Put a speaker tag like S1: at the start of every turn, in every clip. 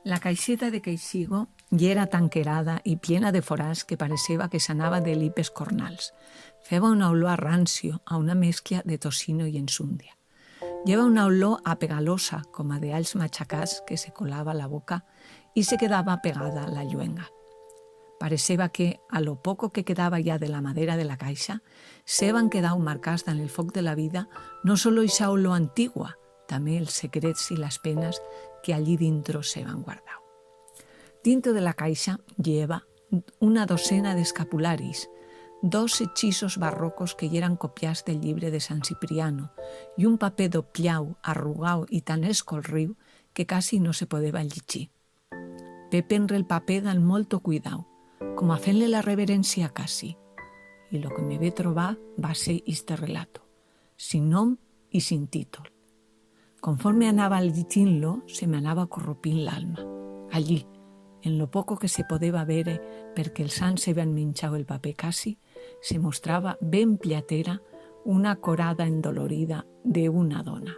S1: La caixeta de Queixigo yera tan querada i plena de forats que pareceva que s'anava de lipes cornals. Feba una olor a rancio, a una mescla de tocino i ensúndia. Lleva una olor apegalosa, com a de alls machacats que se colava a la boca i se quedava pegada a la lluenga. Pareceba que, a lo poco que quedaba ya de la madera de la caixa, s'heban quedau marcats en el foc de la vida no solo esa olor antigua, també els secrets i les penes que allí dintro s'heban guardau. Dintro de la caixa lleva una docena d'escapularis, 2 hechizos barrocos que yeran copiats del llibre de San Cipriano i un paper doplau, arrugau i tan escolriu que quasi no se podeva llegir. Ve prendre el paper amb molto cuidau, com a fent-li la reverència quasi. I lo que me ve trobar va ser este relato, sin nom i sin títol. Conforme anava llegint-lo, se m'anava corropint l'alma. Allí, en lo poco que se podeva veure, perquè els sants s'havien menjat el paper quasi, se mostrava ben platera una corada endolorida d'una dona.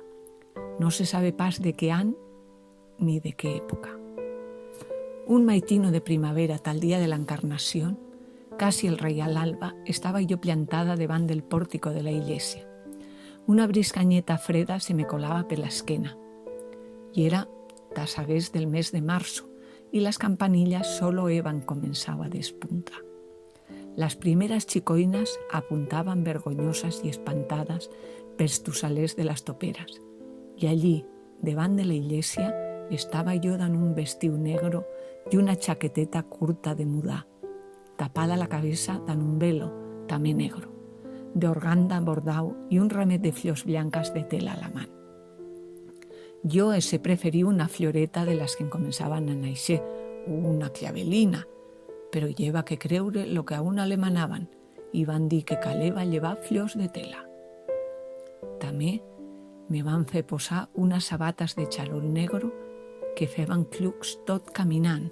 S1: No se sabe pas de què any ni de què època. Un maitino de primavera, tal dia de l'Encarnació, quasi el rei a l'alba, estava jo plantada davant del pòrtico de la iglesia. Una briscanyeta freda se me colava per l'esquena. I era tassaguers del mes de marzo i les campanillas solo heban començau a despuntar. Les primeres xicoines apuntaven vergonyoses i espantades pels tusalers de les toperes. I allí, davant de la iglesia, estava jo en un vestiu negro i una xaqueteta curta de mudar, tapada la cabeza en un velo, també negro, de organda bordau i un ramet de flors blanques de tela a la mà. Jo he preferit una floreta de les que començaven a naixer, una clavelina, però lleva que creure lo que a una le manaven i van dir que caleva llevar flors de tela. També me van fer posar unes sabates de xarol negro que feban clucs tot caminant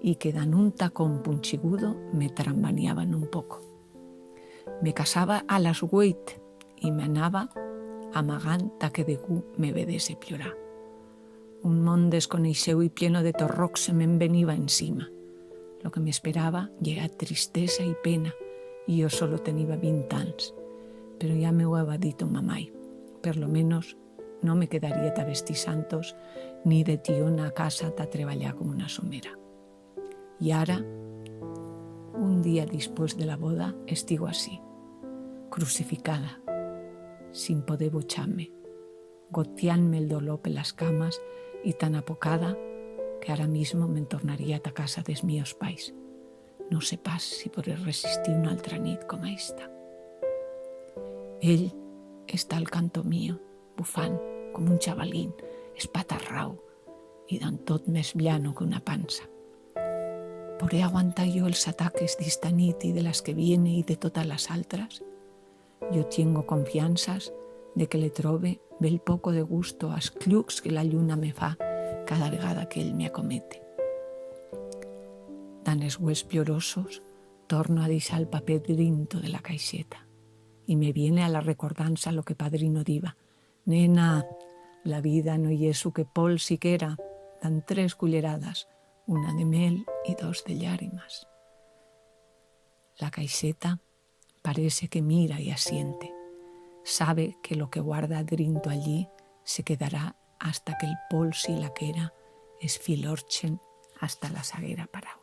S1: i que dan un tacón punxigudo me trambaniaven un poco. Me casava a les 8 i m'anava amagant ta que degú me vedese plorar. Un món desconeixeu i pleno de torrocs se me'n veniva encima. Lo que m'esperava era tristesa i pena i jo solo tenia 20 anys. Però ja m'ho havia dit mamai. Per lo menos no me quedaria ta vestir santos ni de tiona a casa ta treballar com una somera. I ara, un dia després de la boda, estigo així, crucificada, sin poder bochar-me, goteant-me el dolor per les cames i tan apocada que ara mismo me'n tornaria a casa dels meus pais. No sé pas si podré resistir una altra nit com esta. Ell està al canto mío, bufant com un xavalín, espatarrau i d'en tot més llano que una pansa. ¿Podré aguantar jo els ataques d'esta nit i de les que viene i de totes les altres? Jo tengo confianças de que le trobe bel poco de gusto als clucs que la lluna me fa cada vegada que ell me acomete. Dan els uells plorosos, torno a deixar el paper drinto de la caixeta i me viene a la recordança lo que padrino diva. Nena, la vida no hi és su que pols siquiera, dan 3 cullerades, una de mel y 2 de llàgrimas. La caixeta parece que mira y asiente. Sabe que lo que guarda drinto allí se quedará hasta que el pols y la quera es filorchen hasta la sagrera paraula.